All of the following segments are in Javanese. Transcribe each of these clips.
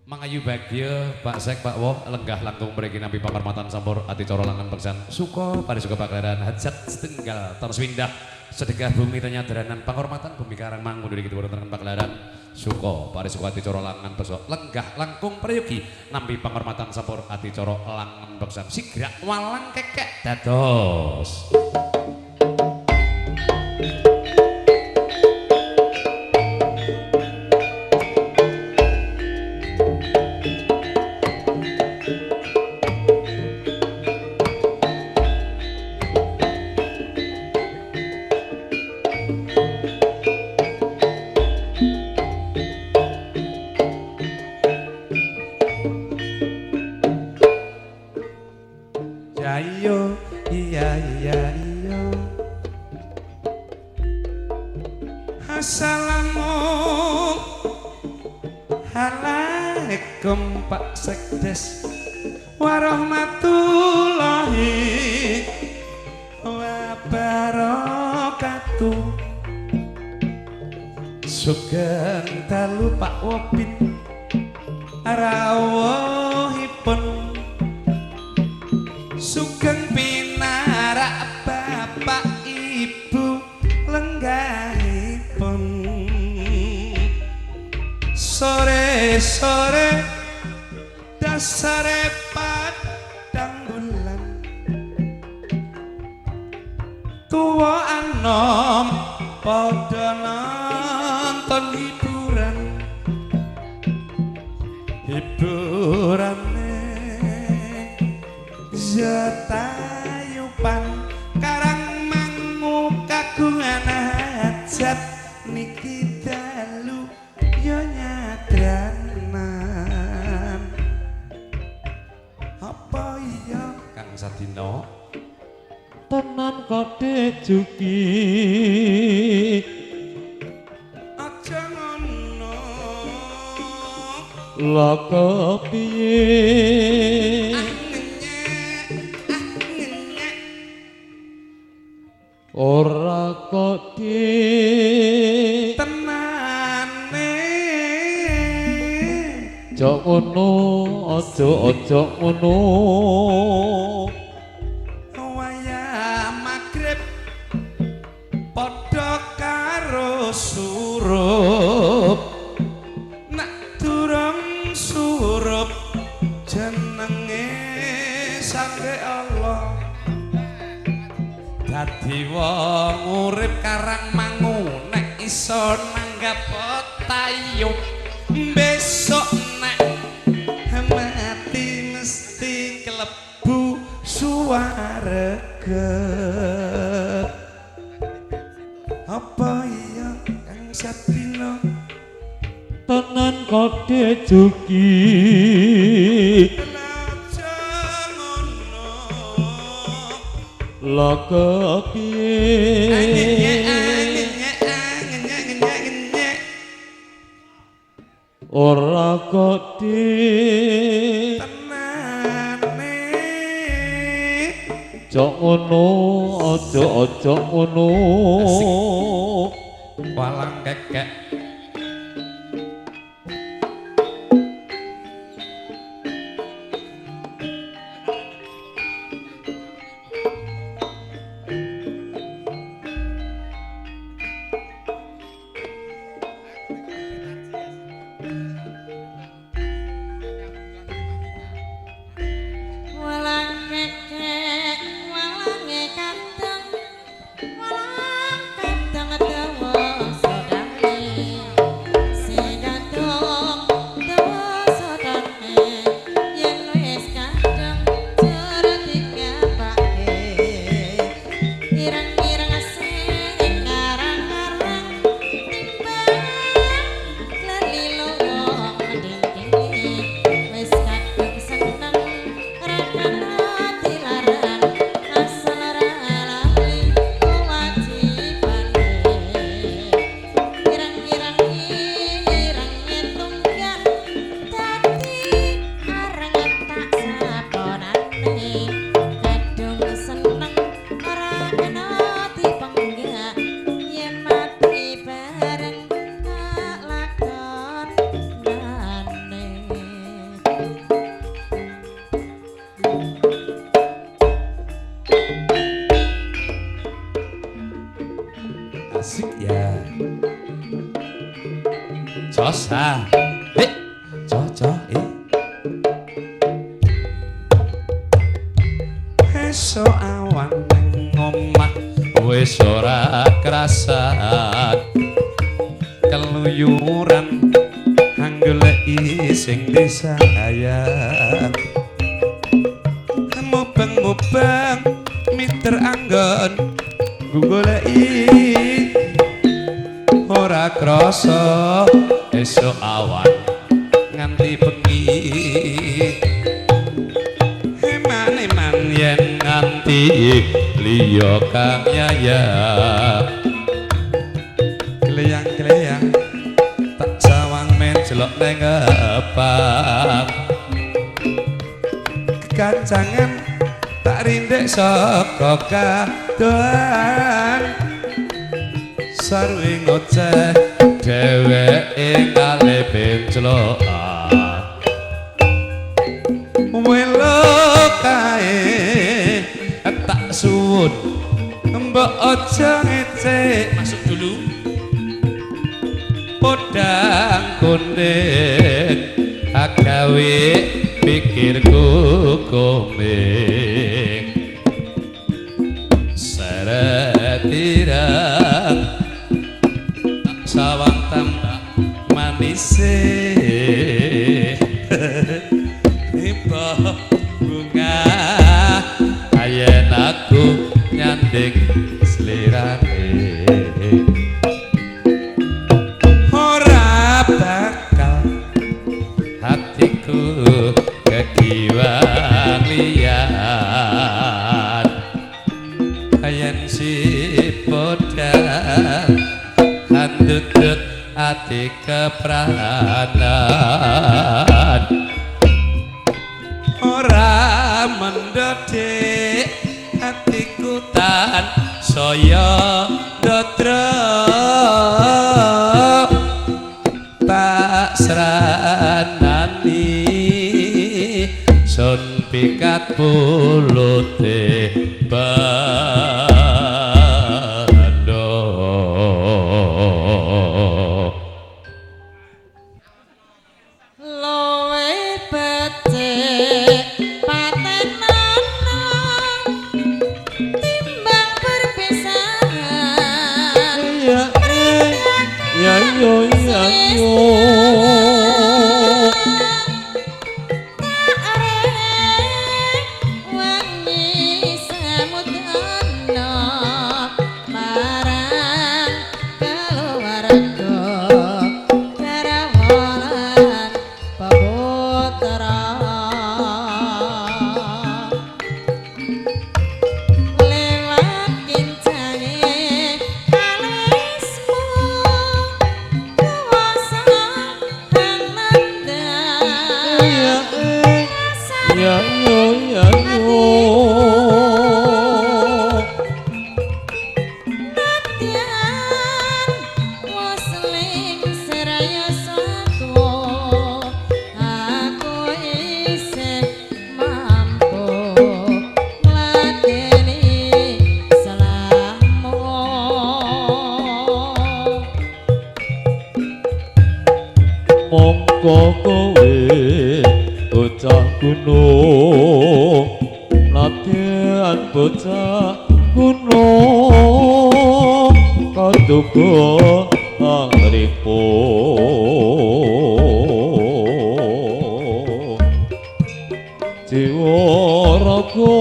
Mangayu bagya Pak Sek Pak Woh lenggah langkung mriki nampi pamarmatan sampur ati cara langan beksan suka pada suka pakleran hajat setenggal terswindah sedekah bumi tenyadaranan penghormatan bumi karang mangun dari kita bertengah pakleran suka pada suka ati cara langan beksan lenggah langkung prayogi nampi penghormatan sampur ati cara langan beksan sigrak walang kekek dados Assalamualaikum Pak Sekdes warahmatullahi wabarakatuh. Sugeng dalu Pak Wobit rawuhipun sugeng pinarak Bapak Ibu lenggahipun sore-sore dasare padang bulan tuwa anom padha nonton hiburane Zatayupan karang mangu kagungan hajat niki dalu yo nyadranan apa iya Kang Sadino tenan kode juki aja ngono lha kepiye ora kode tenane jok ngono aja ngono wayah magrib padha karo surup nak durung surup jenenge sangge Allah dadi wong urip karang mangu nek iso nanggap tayub besok nek mati mesti klebu suwarga apa iya Kang Sadino tenan kode juki aja ngono lha kepiye ora kode tenane jok ngono aja ngono walang kekek Walang kadang dawa sodami Sa. esok awan ning omah Wis ora krasan keluyuran anggoleki sing disayang mubeng-mubeng miter anggon goleki ora krasa esuk awan nganti bengi eman-eman yen nganti liya kang yaya gleyang-gleyang tak sawang men jelok neng ngepang kekancangan tak rindek saka kadoan sarwi ngoceh dheweke kale bencelokan welo kae tak suwun mbok aja ngecek masuk dulu podang kuning agawe pikirku komeng seretiran tak sawang tambah manise tiba bunga ayen aku nyanding slirane ora bakal hatiku kekiwang liyan ayen si podang handutut ati kepranan ora mendodek hatiku tan saya dodro tak seranani sun pikat pulute bando lowe becik patenana timbang perpisahan Ya yo ya yo wangi samudana marang keluarga karawanan paputra lewat kincange alismu kuasa hananda ya yo ya yo Natian wasling seraya sako aku isih mampu ngladeni selahmu mongko kowe bocah gunung latihan bocah gunung kaduga angripo jiwa raga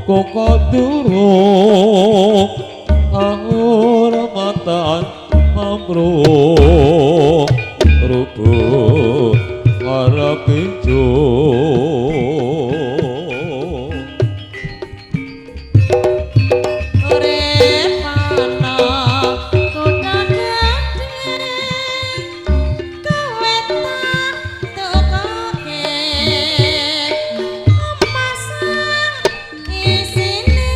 kok kadurung ahormatan mamruk rubuh ngarep ijo urip ana kutha gedhe kowe tak tukoke masang isine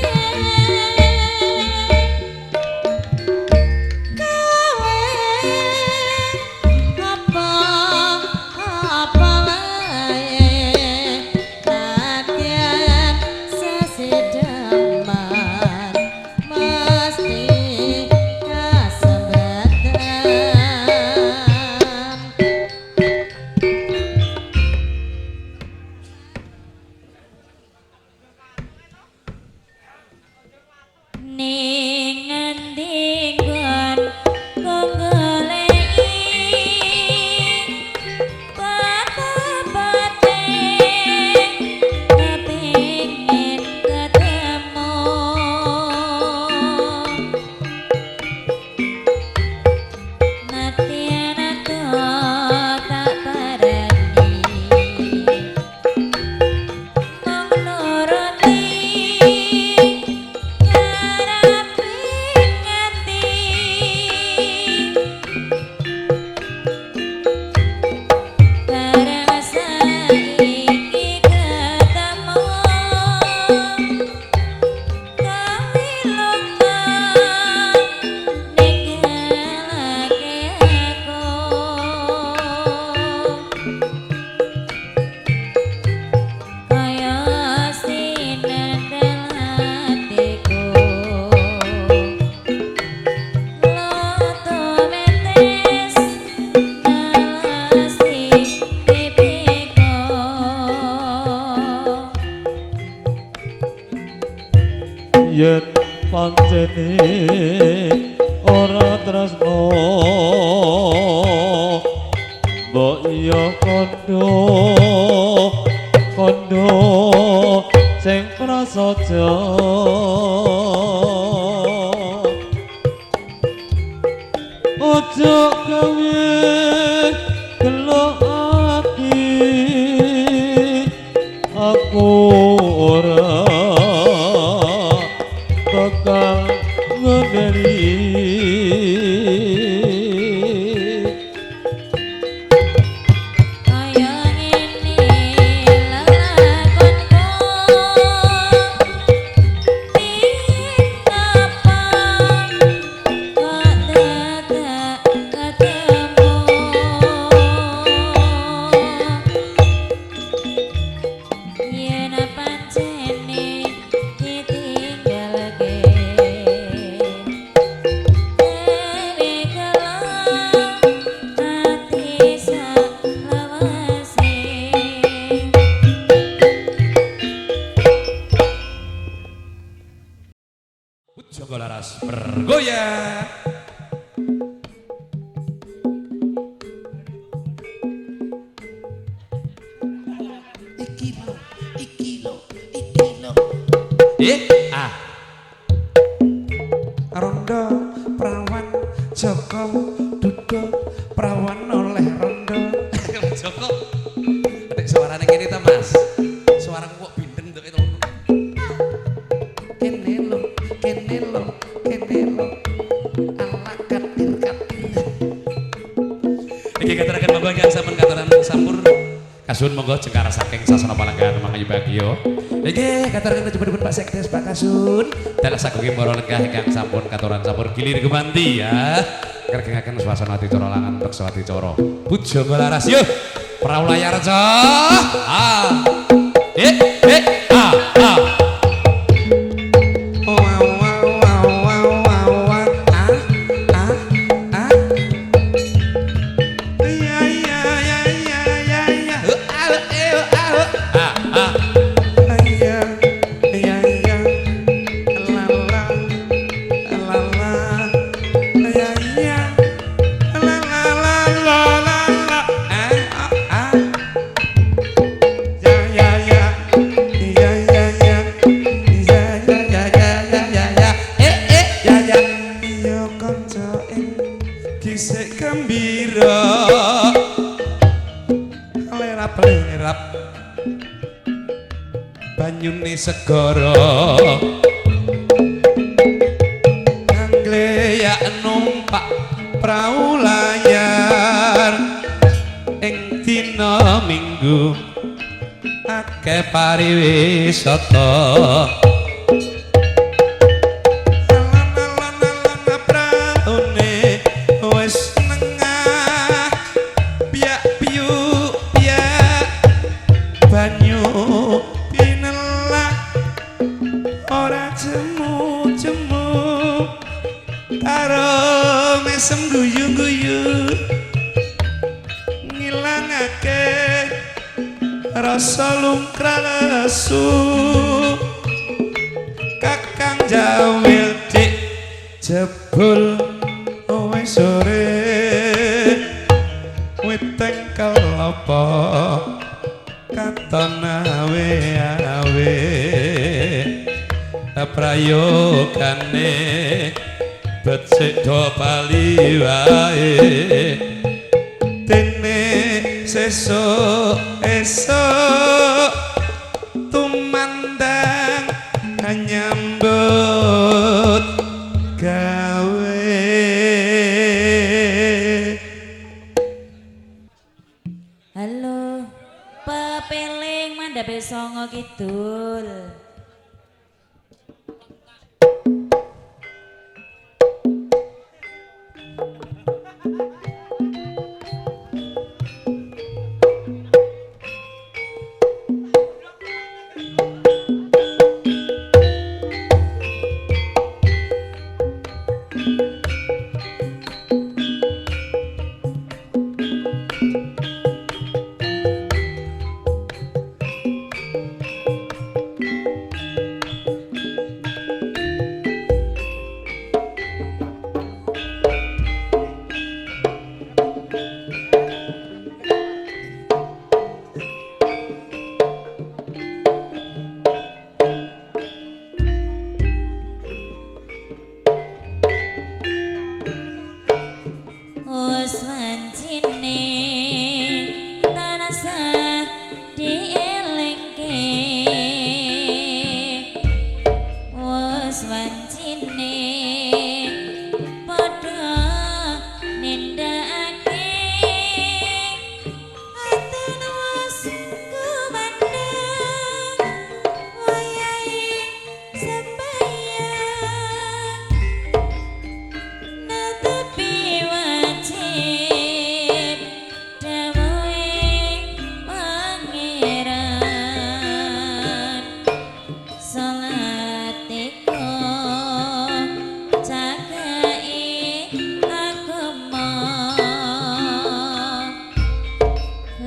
kowe pancene ora tresno mbok iya kondo kondo sing prasaja ojo gawe gelo ati aku ora bakal ngedeni kaya ngene lelakonku ngapa kok dadak ketemu yen pancene ditinggalke dewe kelang ati salawase Jogo laras bergoyang. Ah, Rondo prawan Joko Dudo prawan oleh rondo. Joko. Adik suarane kene ta, Mas? Suaraku kok bindeng tuh itu. Kene lo, kene lo, kene lo. Ala katir katir. Iki katuraken monggo ingkang sampun katuran sampur. Kasun monggo jengkara saking sasana palenggan mangayu bagyo. Iki katuraken cepet-cepet Pak Sekdes Pak Kasun. Dalah saking para lenggah ingkang sampun katuran sampur gilir gemanti ya. Kergengaken suasana dicara langan beksa dicara. Puja laras yo. Praulaya reca. Ah. Ah. Wow wow wow wow wow wow. Ah ah ah. Ya ya ya ya ya ya. Ah. Ah. Ya ya ya. La la la la. Ya ya. La la la la la la. Ah ah. Ya ya ya. Ya ya ya. Ya ya ya ya ya ya ya. Ya ya. Yo kanca ing gisik gembira. Lerap-lerap Banyune segara Angleyak numpak prau layar ing dina Minggu akeh pariwisata. Alana praune wis nengah piyak piyu piyak banyu pinelak ora jemu-jemu karo mesem guyu-guyu ngilangake rasa lumrah lesu kakang jawil dik jebul wis sore weteng kelapa katon awe-awe Prayogane becik do bali wae dene sesuk esuk tumandang nyambut gawe. halo pepeling mandhape songo kidul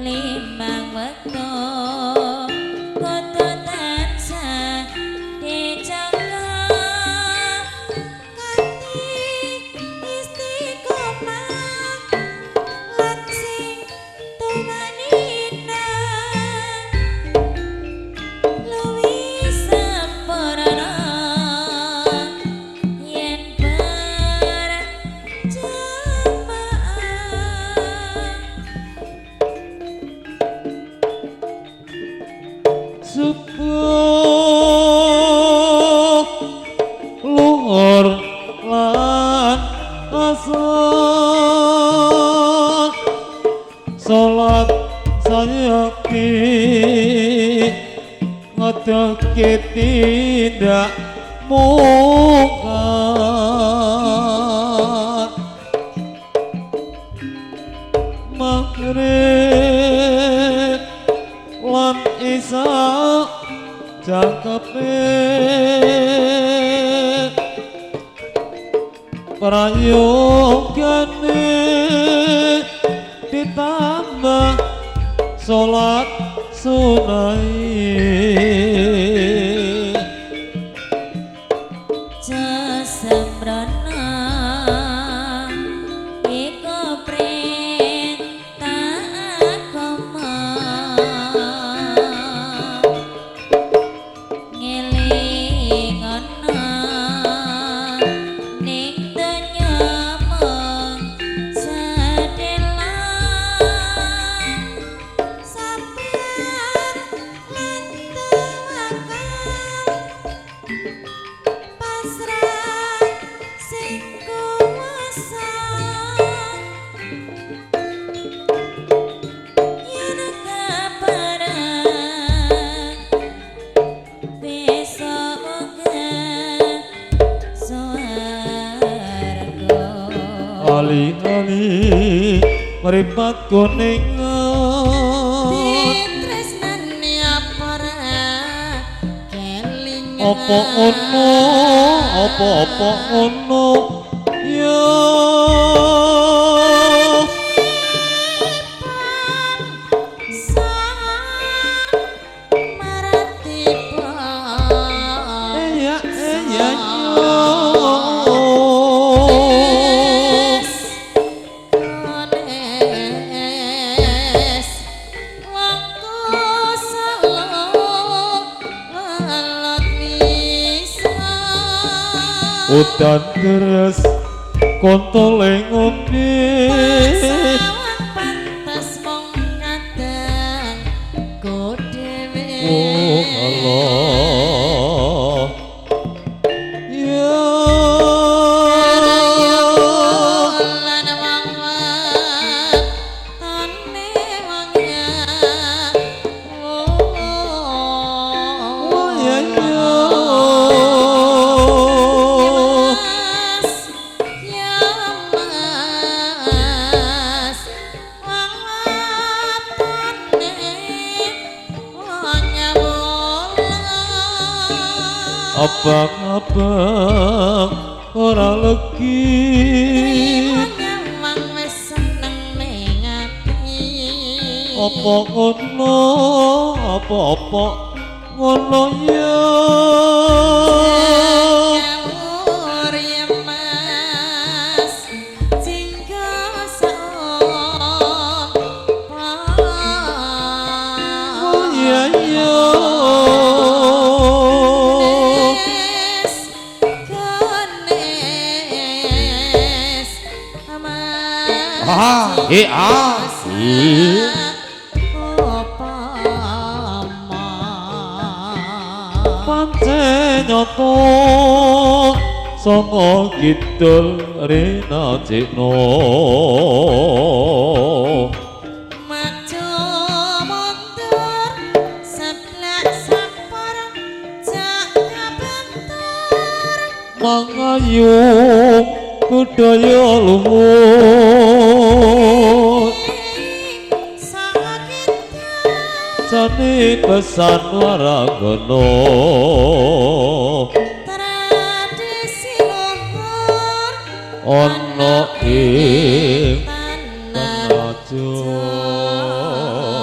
limang wektu kudu tansah dijaga kanthi istiqomah lan sing tumanina luwih sempurna yen Subuh luhur lan asar salat sayaki ngedoke tindak mungkar maghrib lan isa cakape prayogane ditambah salat sunai Jasembrana iku perintah agama ngelingana ning donya mung sedelan sabar lan tawakal pasrah sing kuwasa yen kabarang besok uga swarga ali-ali mripat kuningan tresnane para kelingan apa ono ya ya udan deres kontole ngombe pantes mong kadang go dhewe oh Allah ya lan wong-wong tane wong ya abang-abang ora legi apa ngono ya oh ya pancen nyoto saka kidul rena cikno maju mundur seblak sampar jak kabentur mangayung budaya luhur sakit jane pesan waragana tradisi luhur ana ing tanah tanah Jawa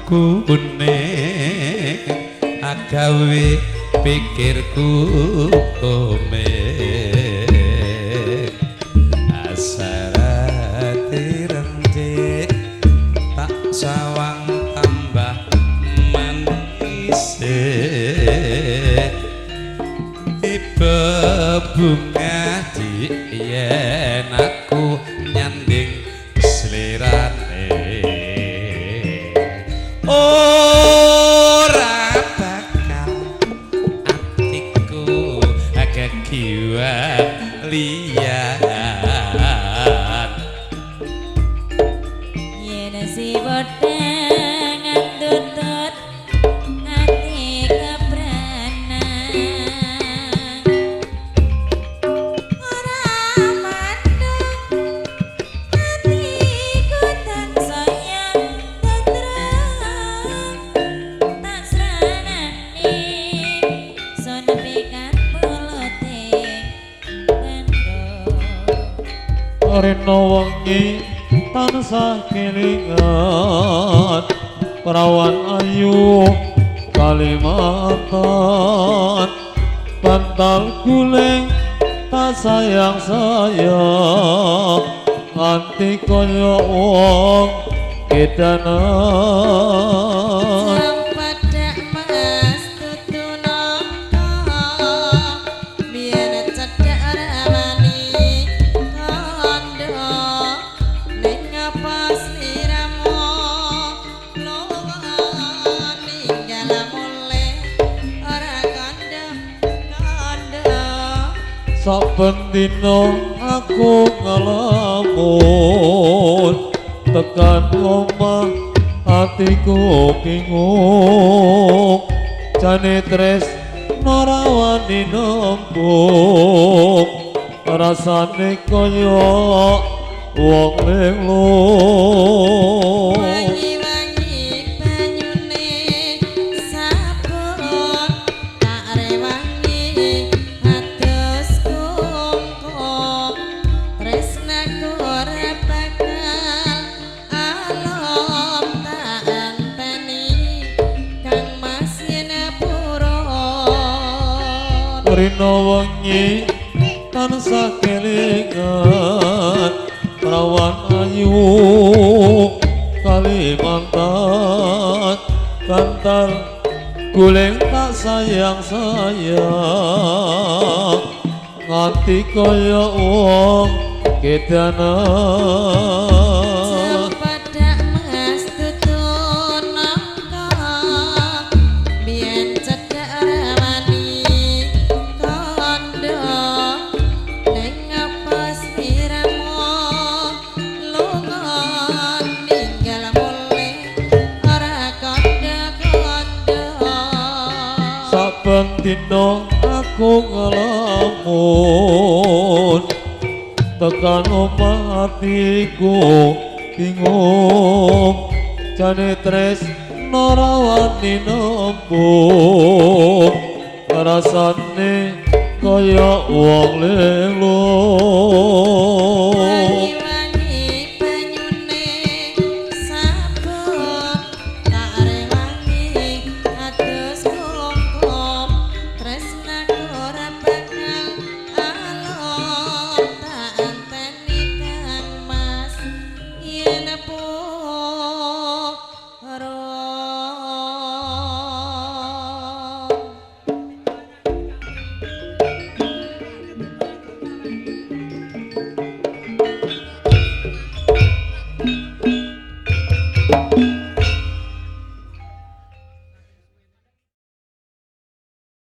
kuning agawe pikirku komeng asarati rencik tak sawang tambah manis tiba bunga di yen aku nyanding selirane ora bakal atiku kekiwalian yen si bodang ngandutut ati kebranan ora mandung atiku tansaya tentrem tak sranani sonepikan poloting bendo Rena wengi tansah kelingan perawan ayu Kalimantan bantal guling tak sayang-sayang nganti kaya wong kedanan Sampadak mas tutu nangka biyen cedhak rawani kandha ning apa sliramu lunga ninggal mulih ora kandha saben dina aku ngelamun tekan omah atiku bingung jane tresno rawani nembung rasane kaya wong linglung wangi-wangi banyune sabun tak rewangi atus kungkum tresnaku ora bakal alom tak anteni kang masin purun Rina wengi tansah kelingan perawan ayu Kalimantan bantal guling tak sayang-sayang nganti kaya wong kedanan Sampadak mas tutu nangka biyen cedhak rawani kandha ning apa sliramu lunga ninggal mulih ora kandha-kandha saben dina aku ngelamun tekan omah atiku bingung jane tresno rawani nembung rasane kaya wong linglung